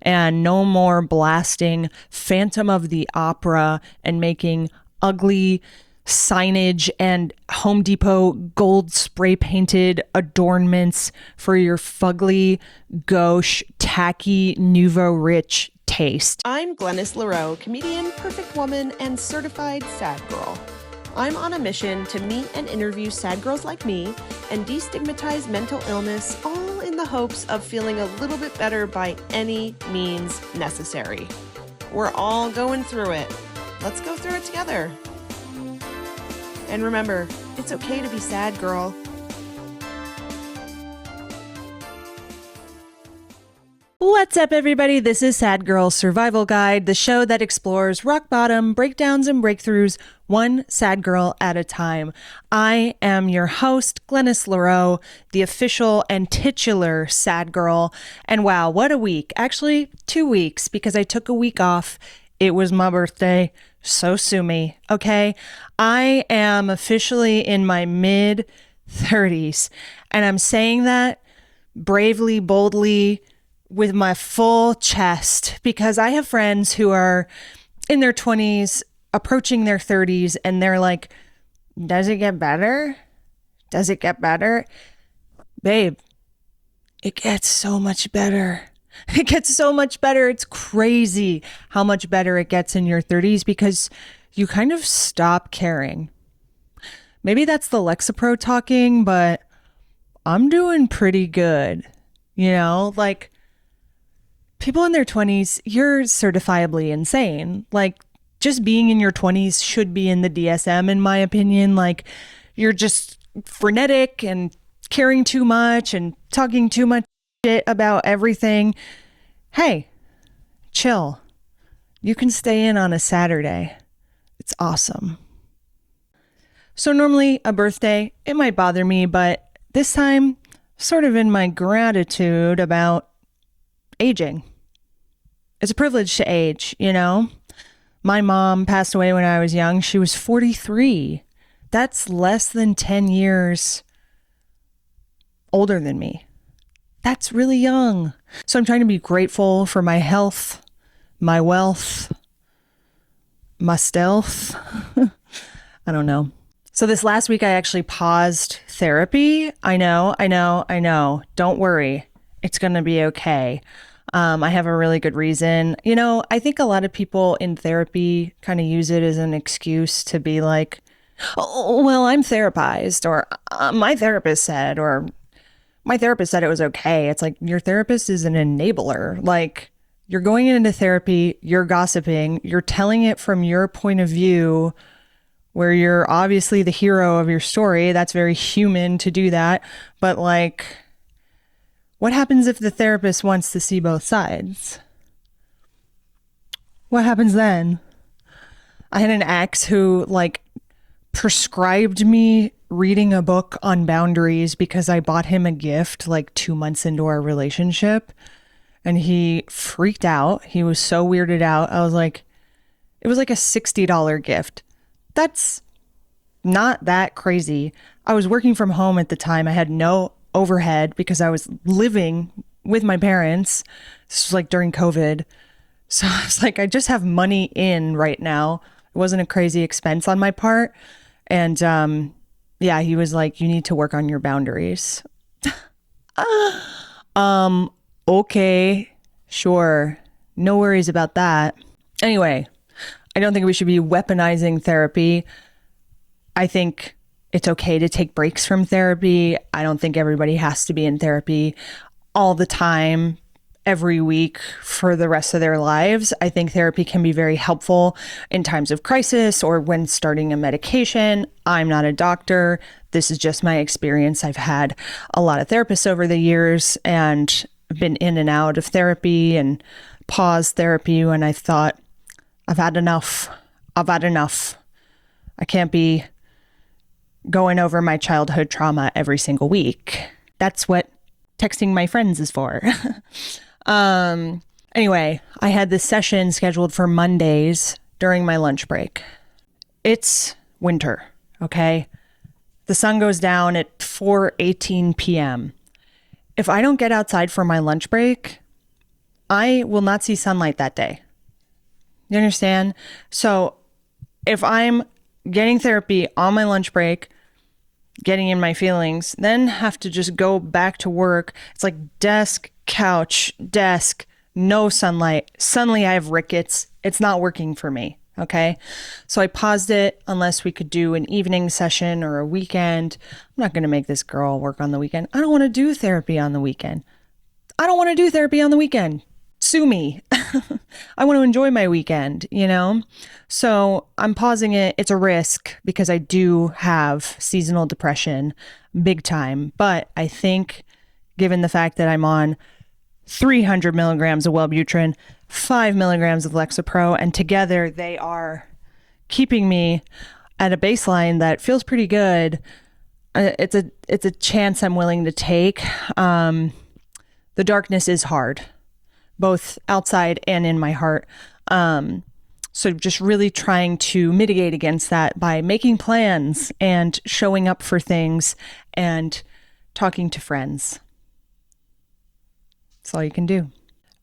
and no more blasting Phantom of the Opera and making ugly signage and Home Depot gold spray painted adornments for your fugly, gauche, tacky, nouveau rich taste. I'm Glennis comedian, perfect woman, and certified sad girl. I'm on a mission to meet and interview sad girls like me and destigmatize mental illness, all in the hopes of feeling a little bit better by any means necessary. We're all going through it. Let's go through it together. And remember, it's okay to be sad, girl. What's up, everybody? This is Sad Girl Survival Guide, the show that explores rock bottom, breakdowns, and breakthroughs, one sad girl at a time. I am your host, Glennis, the official and titular sad girl. And wow, what a week. Actually, 2 weeks, because I took a week off. It was my birthday, so sue me, okay? I am officially in my mid-30s, and I'm saying that bravely, boldly, with my full chest, because I have friends who are in their 20s, approaching their 30s, and they're like, does it get better? Does it get better? Babe, it gets so much better. It gets so much better. It's crazy how much better it gets in your 30s because you kind of stop caring. Maybe that's the Lexapro talking, but I'm doing pretty good. You know, like, people in their 20s, you're certifiably insane. Like, just being in your 20s should be in the DSM, in my opinion. Like, you're just frenetic and caring too much and talking too much shit about everything. Hey, chill. You can stay in on a Saturday. It's awesome. So normally a birthday, it might bother me, but this time, sort of in my gratitude about aging. It's a privilege to age, you know? My mom passed away when I was young. She was 43. That's less than 10 years older than me. That's really young. So I'm trying to be grateful for my health, my wealth, my stealth. I don't know. So this last week I actually paused therapy. I know. Don't worry. It's going to be okay. I have a really good reason. You know, I think a lot of people in therapy kind of use it as an excuse to be like, oh, well, I'm therapized, or my therapist said, or my therapist said it was okay. It's like, your therapist is an enabler. Like, you're going into therapy, you're gossiping, you're telling it from your point of view, where you're obviously the hero of your story. That's very human to do that. But like, what happens if the therapist wants to see both sides? What happens then? I had an ex who like prescribed me reading a book on boundaries because I bought him a gift like 2 months into our relationship, and he freaked out. He was so weirded out. I was like, it was like a $60 gift. That's not that crazy. I was working from home at the time. I had no overhead because I was living with my parents. This was like during COVID. So I was like, I just have money in right now. It wasn't a crazy expense on my part. And yeah, he was like, you need to work on your boundaries. Okay, sure. No worries about that. Anyway, I don't think we should be weaponizing therapy. I think it's okay to take breaks from therapy. I don't think everybody has to be in therapy all the time, every week for the rest of their lives. I think therapy can be very helpful in times of crisis or when starting a medication. I'm not a doctor. This is just my experience. I've had a lot of therapists over the years and been in and out of therapy and paused therapy when I thought, I've had enough. I can't be going over my childhood trauma every single week. That's what texting my friends is for. Anyway, I had this session scheduled for Mondays during my lunch break. It's winter, okay? The sun goes down at 4:18 p.m. If I don't get outside for my lunch break, I will not see sunlight that day. You understand? So if I'm getting therapy on my lunch break, getting in my feelings, then have to just go back to work, it's like desk, couch, desk, no sunlight. Suddenly I have rickets. It's not working for me. Okay. So I paused it unless we could do an evening session or a weekend. I'm not going to make this girl work on the weekend. I don't want to do therapy on the weekend. I don't want to do therapy on the weekend. Sue me. I want to enjoy my weekend, you know? So I'm pausing it. It's a risk because I do have seasonal depression big time. But I think given the fact that I'm on 300 milligrams of Wellbutrin, 5 milligrams of Lexapro, and together they are keeping me at a baseline that feels pretty good. It's a chance I'm willing to take. The darkness is hard, both outside and in my heart. So just really trying to mitigate against that by making plans and showing up for things and talking to friends. That's all you can do.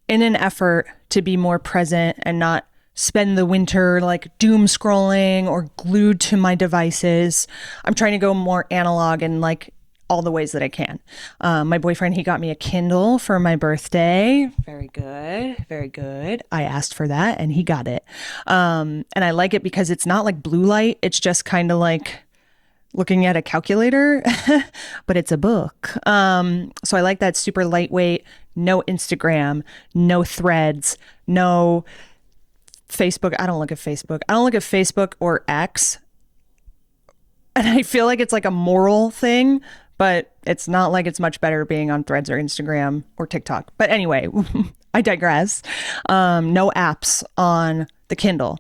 In an effort to be more present and not spend the winter like doom scrolling or glued to my devices, I'm trying to go more analog in like all the ways that I can. My boyfriend, he got me a Kindle for my birthday. Very good. Very good. I asked for that and he got it. And I like it because it's not like blue light. It's just kind of like looking at a calculator, but it's a book. So I like that. Super lightweight, no Instagram, no threads, no Facebook. I don't look at Facebook. I don't look at Facebook or X. And I feel like it's like a moral thing, but it's not like it's much better being on Threads or Instagram or TikTok. But anyway, I digress. No apps on the Kindle.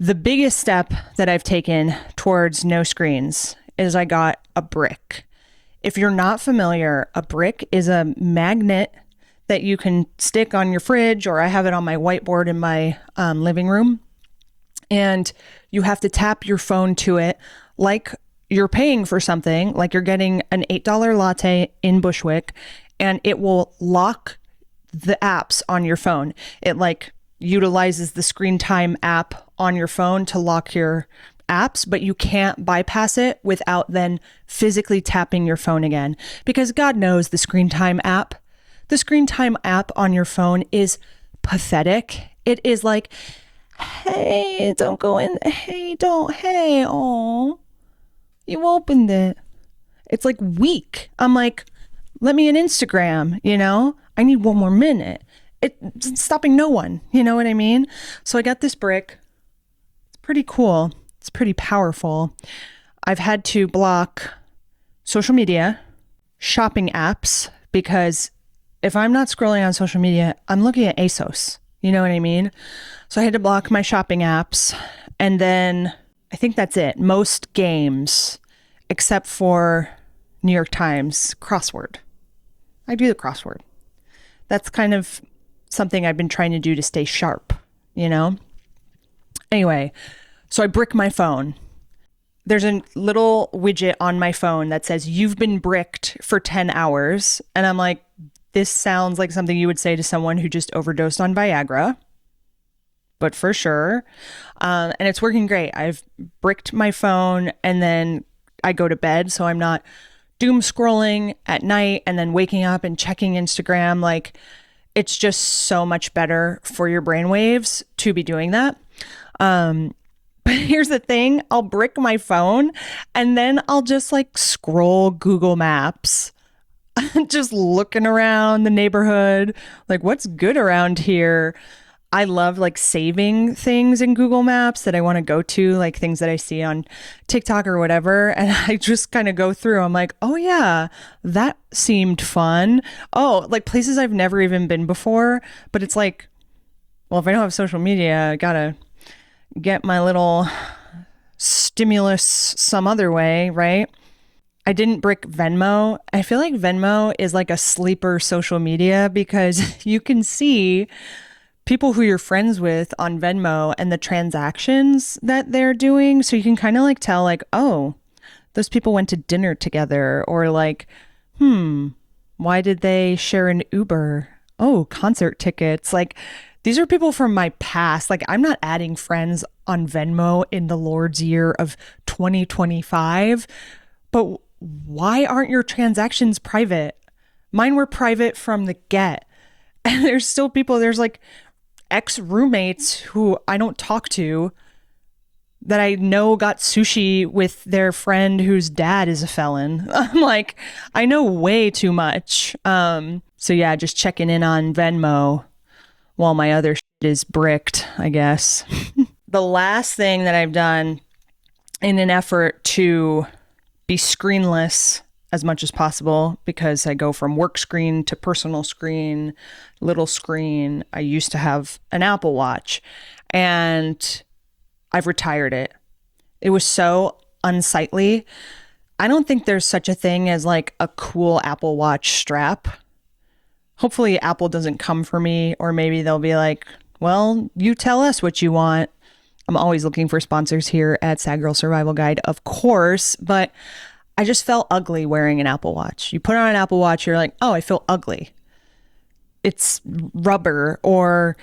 The biggest step that I've taken towards no screens is I got a brick. If you're not familiar, a brick is a magnet that you can stick on your fridge, or I have it on my whiteboard in my living room. And you have to tap your phone to it like you're paying for something, like you're getting an $8 latte in Bushwick, and it will lock the apps on your phone. It like utilizes the screen time app on your phone to lock your apps, but you can't bypass it without then physically tapping your phone again. Because God knows the screen time app on your phone is pathetic. It is like, hey, don't go in. Hey, don't. Hey, oh, you opened it. It's like weak. I'm like, let me an Instagram, you know? I need one more minute. It's stopping no one. You know what I mean? So I got this brick. It's pretty cool. It's pretty powerful. I've had to block social media, shopping apps, because if I'm not scrolling on social media, I'm looking at ASOS. You know what I mean? So I had to block my shopping apps. And then I think that's it. Most games, except for New York Times crossword. I do the crossword. That's kind of something I've been trying to do to stay sharp, you know? Anyway, so I brick my phone. There's a little widget on my phone that says, you've been bricked for 10 hours. And I'm like, this sounds like something you would say to someone who just overdosed on Viagra, but for sure. And it's working great. I've bricked my phone and then I go to bed. So I'm not doom scrolling at night and then waking up and checking Instagram. Like, it's just so much better for your brainwaves to be doing that. But here's the thing. I'll brick my phone and then I'll just like scroll Google Maps, just looking around the neighborhood, like what's good around here. I love like saving things in Google Maps that I want to go to, like things that I see on TikTok or whatever. And I just kind of go through. I'm like, oh yeah, that seemed fun. Oh, like places I've never even been before. But it's like, well, if I don't have social media, I gotta get my little stimulus some other way, right? I didn't brick Venmo. I feel like Venmo is like a sleeper social media because you can see people who you're friends with on Venmo and the transactions that they're doing. So you can kind of like tell like, oh, those people went to dinner together, or like, why did they share an Uber? oh, concert tickets. Like, these are people from my past. Like, I'm not adding friends on Venmo in the Lord's year of 2025. But why aren't your transactions private? Mine were private from the get. And there's still people, there's like ex-roommates who I don't talk to that I know got sushi with their friend whose dad is a felon. I'm like, I know way too much. So yeah, just checking in on Venmo while my other shit is bricked, I guess. The last thing that I've done in an effort to be screenless as much as possible, because I go from work screen to personal screen, little screen. I used to have an Apple Watch and I've retired it. It was so unsightly. I don't think there's such a thing as like a cool Apple Watch strap. Hopefully Apple doesn't come for me, or maybe they'll be like, well, you tell us what you want. I'm always looking for sponsors here at Sad Girl Survival Guide, of course, but I just felt ugly wearing an Apple Watch. You put on an Apple Watch, you're like, oh, I feel ugly. It's rubber or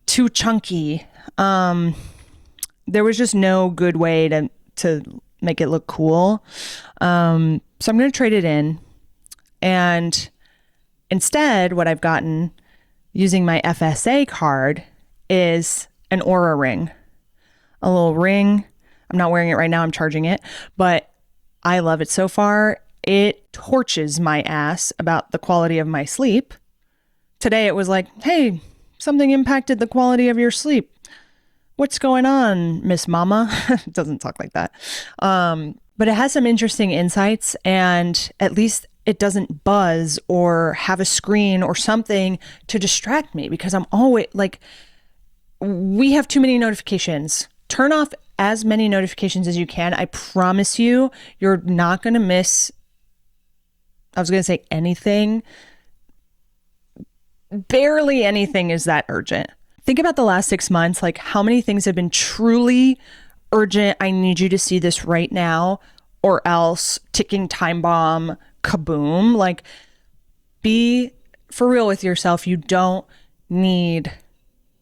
too chunky. There was just no good way to make it look cool. So I'm going to trade it in. And instead, what I've gotten using my FSA card is an Aura ring. A little ring. I'm not wearing it right now. I'm charging it. But I love it so far. It torches my ass about the quality of my sleep. Today it was like, hey, something impacted the quality of your sleep. What's going on, Miss Mama? It doesn't talk like that. But it has some interesting insights, and at least it doesn't buzz or have a screen or something to distract me, because I'm always like, we have too many notifications. Turn off as many notifications as you can. I promise you, you're not going to miss, I was going to say anything. Barely anything is that urgent. Think about the last 6 months, like how many things have been truly urgent. I need you to see this right now, or else ticking time bomb, kaboom. Like, be for real with yourself. You don't need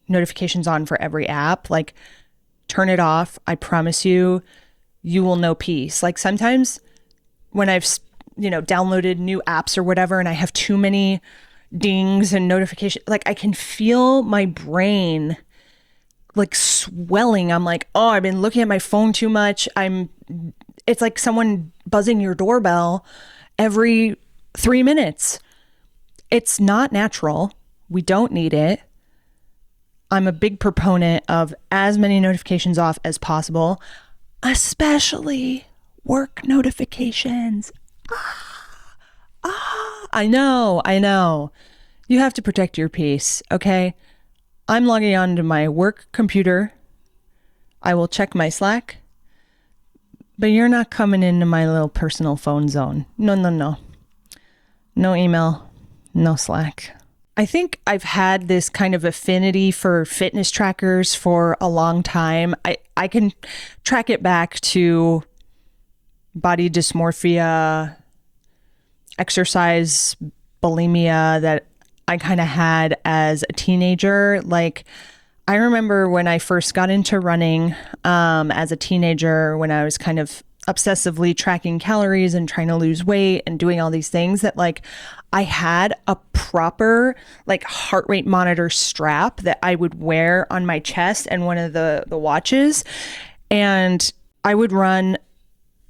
notifications on for every app. Like, turn it off. I promise you, you will know peace. Like, sometimes when I've, downloaded new apps or whatever, and I have too many dings and notifications, like I can feel my brain like swelling. I'm like, oh, I've been looking at my phone too much. It's like someone buzzing your doorbell every 3 minutes. It's not natural. We don't need it. I'm a big proponent of as many notifications off as possible, especially work notifications. I know. You have to protect your peace, okay? I'm logging on to my work computer. I will check my Slack, but you're not coming into my little personal phone zone. No. No email, no Slack. I think I've had this kind of affinity for fitness trackers for a long time. I can track it back to body dysmorphia, exercise bulimia that I kind of had as a teenager. Like, I remember when I first got into running as a teenager, when I was kind of obsessively tracking calories and trying to lose weight and doing all these things, that like I had a proper like heart rate monitor strap that I would wear on my chest and one of the watches. And I would run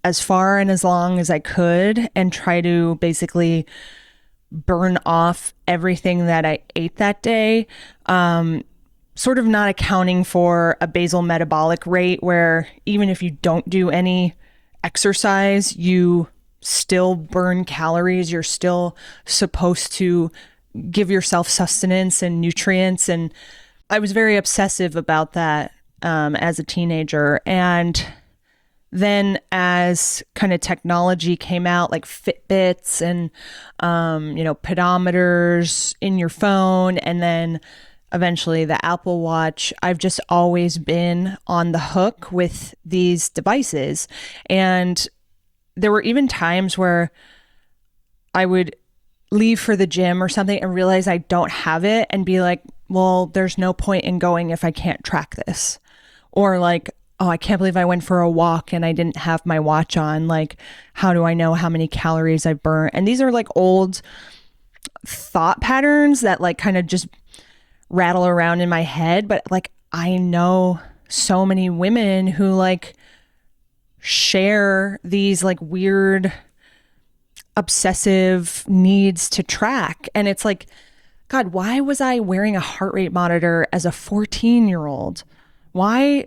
as far and as long as I could and try to basically burn off everything that I ate that day. Sort of not accounting for a basal metabolic rate, where even if you don't do any exercise, you still burn calories. You're still supposed to give yourself sustenance and nutrients. And I was very obsessive about that as a teenager. And then as kind of technology came out, like Fitbits and, pedometers in your phone, and then eventually the Apple Watch, I've just always been on the hook with these devices. And there were even times where I would leave for the gym or something and realize I don't have it and be like, well, there's no point in going if I can't track this. Or like, oh, I can't believe I went for a walk and I didn't have my watch on. Like, how do I know how many calories I've burnt? And these are like old thought patterns that like kind of just rattle around in my head. But like, I know so many women who like share these like weird obsessive needs to track. And it's like, God, why was I wearing a heart rate monitor as a 14-year-old? Why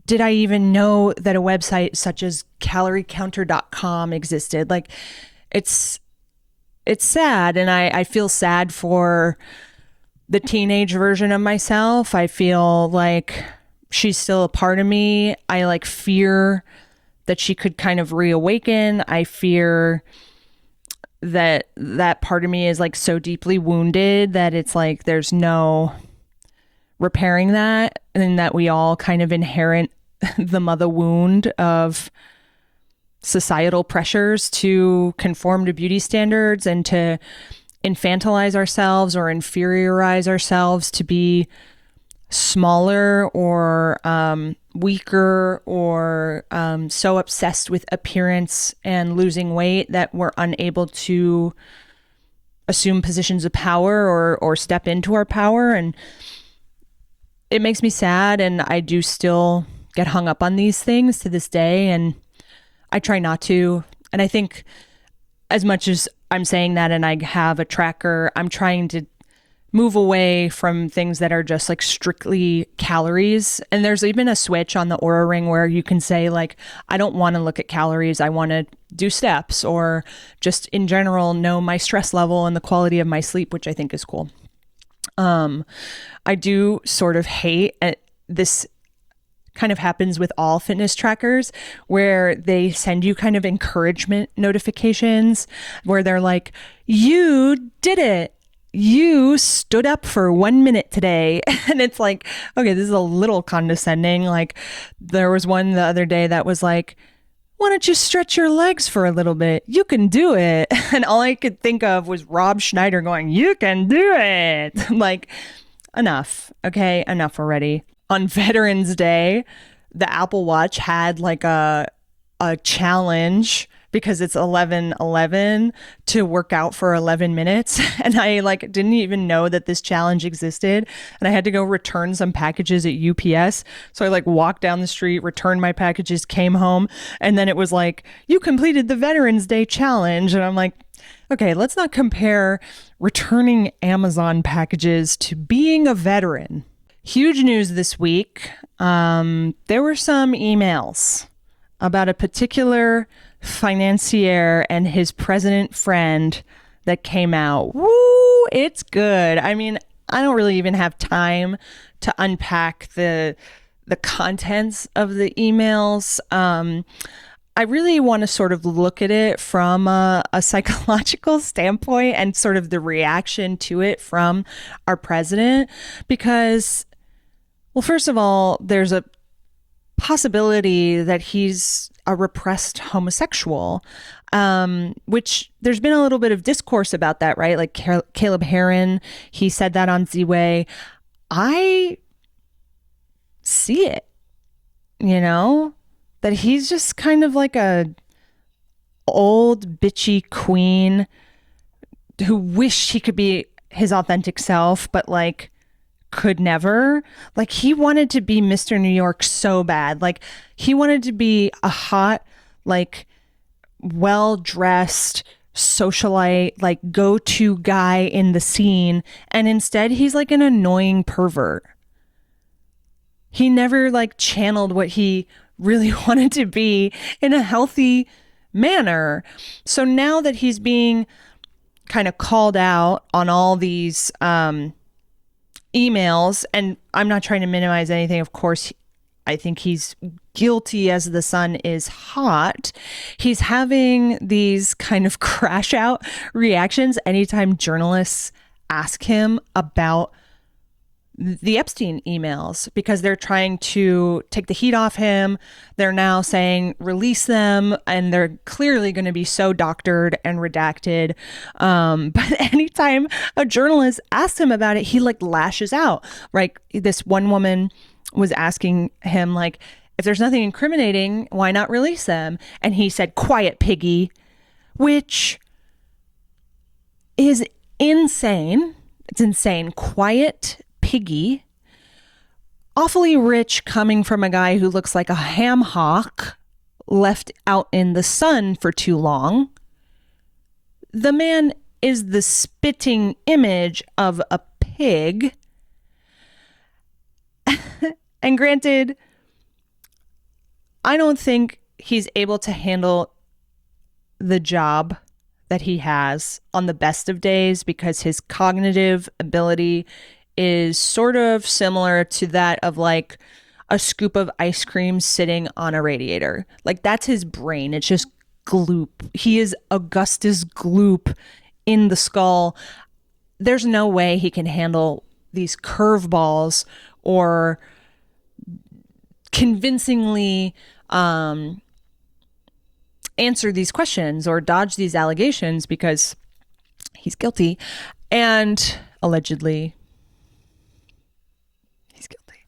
did I even know that a website such as caloriecounter.com existed? Like, it's sad. And I feel sad for the teenage version of myself. I feel like she's still a part of me. I like fear that she could kind of reawaken. I fear that part of me is like so deeply wounded that it's like there's no repairing that, and that we all kind of inherit the mother wound of societal pressures to conform to beauty standards and to infantilize ourselves or inferiorize ourselves to be smaller or weaker or so obsessed with appearance and losing weight that we're unable to assume positions of power or step into our power. And it makes me sad, and I do still get hung up on these things to this day, and I try not to. And I think as much as I'm saying that and I have a tracker, I'm trying to move away from things that are just like strictly calories. And there's even a switch on the Oura Ring where you can say like, I don't want to look at calories. I want to do steps, or just in general know my stress level and the quality of my sleep, which I think is cool. I do sort of hate this. Kind of happens with all fitness trackers where they send you kind of encouragement notifications where they're like, you did it. You stood up for 1 minute today. And it's like, okay, this is a little condescending. Like there was one the other day that was like, why don't you stretch your legs for a little bit? You can do it. And all I could think of was Rob Schneider going, you can do it. Like, enough. Okay, enough already. On Veterans Day, the Apple Watch had like a challenge because it's 11:11 to work out for 11 minutes. And I like didn't even know that this challenge existed. And I had to go return some packages at UPS. So I like walked down the street, returned my packages, came home. And then it was like, you completed the Veterans Day challenge. And I'm like, okay, let's not compare returning Amazon packages to being a veteran. Huge news this week. There were some emails about a particular financier and his president friend that came out. Woo, it's good. I mean, I don't really even have time to unpack the contents of the emails. I really want to sort of look at it from a psychological standpoint and sort of the reaction to it from our president, because, well, first of all, there's a possibility that he's a repressed homosexual, which there's been a little bit of discourse about that, right? Like Caleb Heron, he said that on Z-Way. I see it, you know, that he's just kind of like a old bitchy queen who wished he could be his authentic self, but like could never. Like he wanted to be Mr. New York so bad. Like he wanted to be a hot, like well-dressed socialite, like go-to guy in the scene. And instead he's like an annoying pervert. He never like channeled what he really wanted to be in a healthy manner. So now that he's being kind of called out on all these emails, and I'm not trying to minimize anything, of course, I think he's guilty as the sun is hot. He's having these kind of crash out reactions anytime journalists ask him about the Epstein emails because they're trying to take the heat off him. They're now saying release them, and they're clearly going to be so doctored and redacted. But anytime a journalist asks him about it, he like lashes out. Right? This one woman was asking him like, if there's nothing incriminating, why not release them? And he said, "Quiet, Piggy," which is insane. It's insane. Quiet, Piggy. Awfully rich coming from a guy who looks like a ham hock left out in the sun for too long. The man is the spitting image of a pig. And granted, I don't think he's able to handle the job that he has on the best of days because his cognitive ability is sort of similar to that of like a scoop of ice cream sitting on a radiator. Like that's his brain. It's just gloop. He is Augustus Gloop in the skull. There's no way he can handle these curveballs or convincingly answer these questions or dodge these allegations because he's guilty and allegedly he's guilty.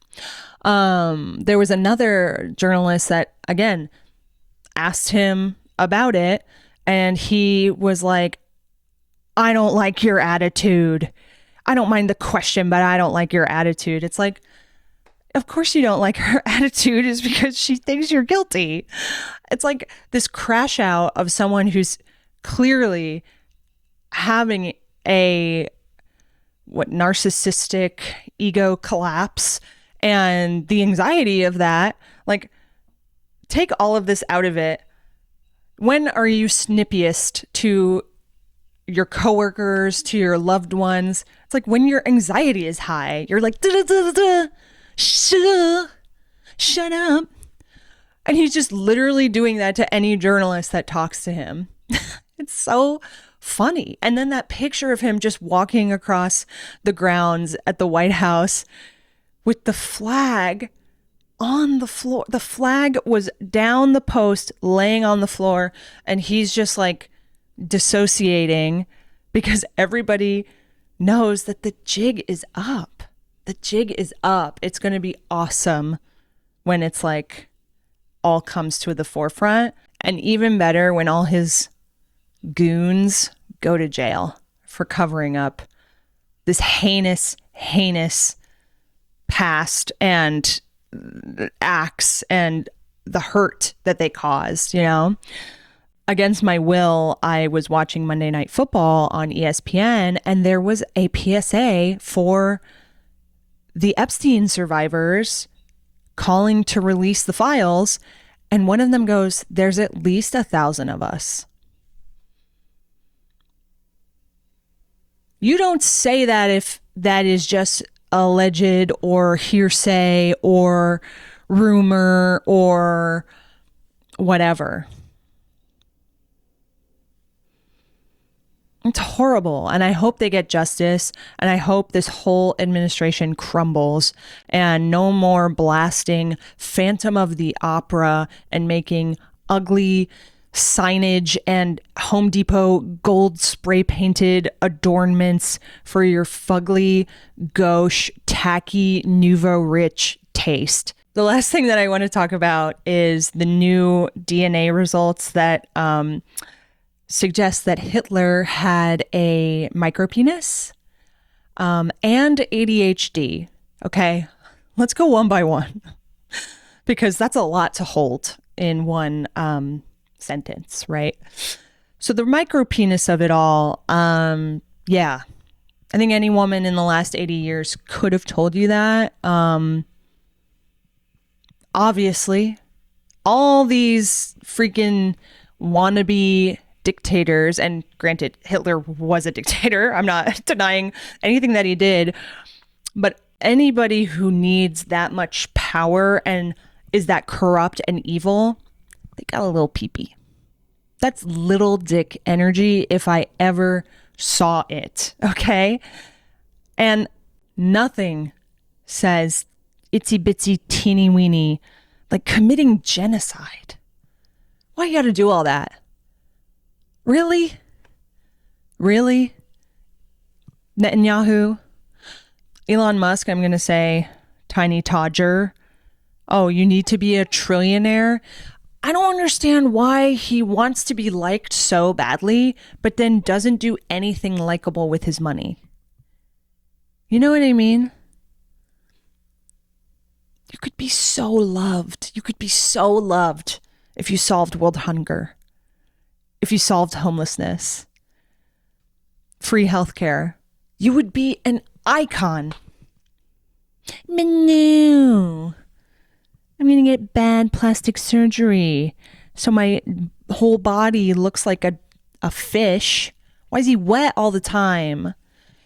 There was another journalist that again asked him about it and he was like, "I don't like your attitude. I don't mind the question, but I don't like your attitude." It's like, of course you don't like her attitude is because she thinks you're guilty. It's like this crash out of someone who's clearly having a narcissistic ego collapse and the anxiety of that. Like, take all of this out of it. When are you snippiest to your coworkers, to your loved ones? It's like when your anxiety is high, you're like, da, da, da, da, da. Shut up. And he's just literally doing that to any journalist that talks to him. It's so funny. And then that picture of him just walking across the grounds at the White House with the flag on the floor. The flag was down the post, laying on the floor, and he's just like dissociating because everybody knows that the jig is up. The jig is up. It's going to be awesome when it's like all comes to the forefront, and even better when all his goons go to jail for covering up this heinous past and acts and the hurt that they caused, you know? Against my will, I was watching Monday Night Football on ESPN, and there was a PSA for the Epstein survivors calling to release the files. And one of them goes, "There's at least 1,000 of us." You don't say that if that is just alleged or hearsay or rumor or whatever. It's horrible. And I hope they get justice. And I hope this whole administration crumbles and no more blasting Phantom of the Opera and making ugly signage and Home Depot gold spray painted adornments for your fugly, gauche, tacky, nouveau rich taste. The last thing that I want to talk about is the new DNA results that suggests that Hitler had a micropenis and ADHD. Okay, let's go one by one because that's a lot to hold in one sentence, right? So the micropenis of it all, yeah, I think any woman in the last 80 years could have told you that. Obviously, all these freaking wannabe dictators, and granted, Hitler was a dictator. I'm not denying anything that he did, but anybody who needs that much power and is that corrupt and evil, they got a little pee-pee. That's little dick energy if I ever saw it, okay? And nothing says itsy bitsy teeny weeny, like committing genocide. Why you gotta do all that? Really? Really? Netanyahu? Elon Musk, I'm gonna say, tiny Todger. Oh, you need to be a trillionaire? I don't understand why he wants to be liked so badly, but then doesn't do anything likable with his money. You know what I mean? You could be so loved. You could be so loved if you solved world hunger, if you solved homelessness, free healthcare. You would be an icon. But no. I'm going to get bad plastic surgery so my whole body looks like a fish. Why is he wet all the time?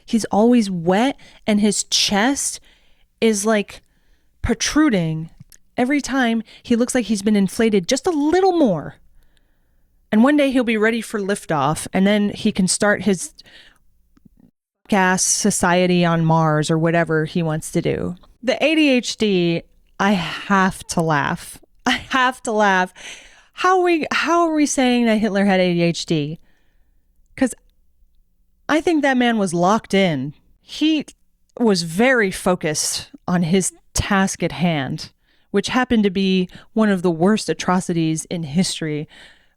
He's always wet and his chest is like protruding. Every time he looks like he's been inflated just a little more. And one day he'll be ready for liftoff and then he can start his gas society on Mars or whatever he wants to do. The ADHD, I have to laugh. I have to laugh. How are we saying that Hitler had ADHD? Because I think that man was locked in. He was very focused on his task at hand, which happened to be one of the worst atrocities in history.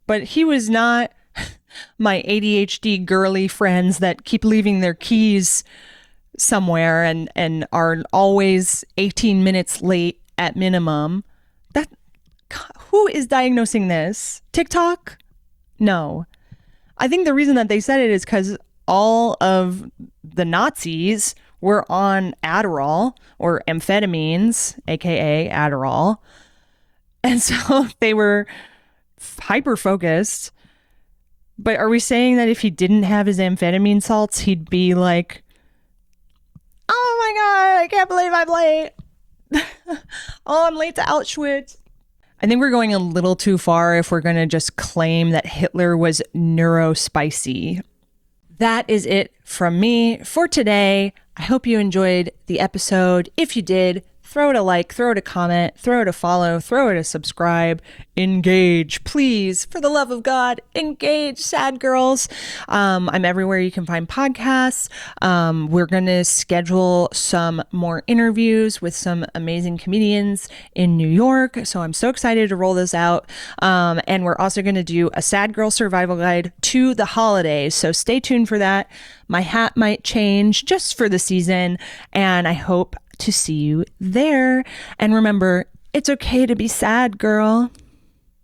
But he was not my ADHD girly friends that keep leaving their keys somewhere and are always 18 minutes late at minimum. Who is diagnosing this? TikTok? No. I think the reason that they said it is because all of the Nazis were on Adderall or amphetamines, aka Adderall. And so they were hyper focused. But are we saying that if he didn't have his amphetamine salts, he'd be like, oh my God, I can't believe I'm late. Oh, I'm late to Auschwitz. I think we're going a little too far if we're going to just claim that Hitler was neurospicy. That is it from me for today. I hope you enjoyed the episode. If you did, throw it a like, throw it a comment, throw it a follow, throw it a subscribe, engage, please, for the love of God, engage, sad girls. I'm everywhere you can find podcasts. We're going to schedule some more interviews with some amazing comedians in New York. So I'm so excited to roll this out. And we're also going to do a sad girl survival guide to the holidays. So stay tuned for that. My hat might change just for the season, and I hope to see you there. And remember, it's okay to be sad, girl.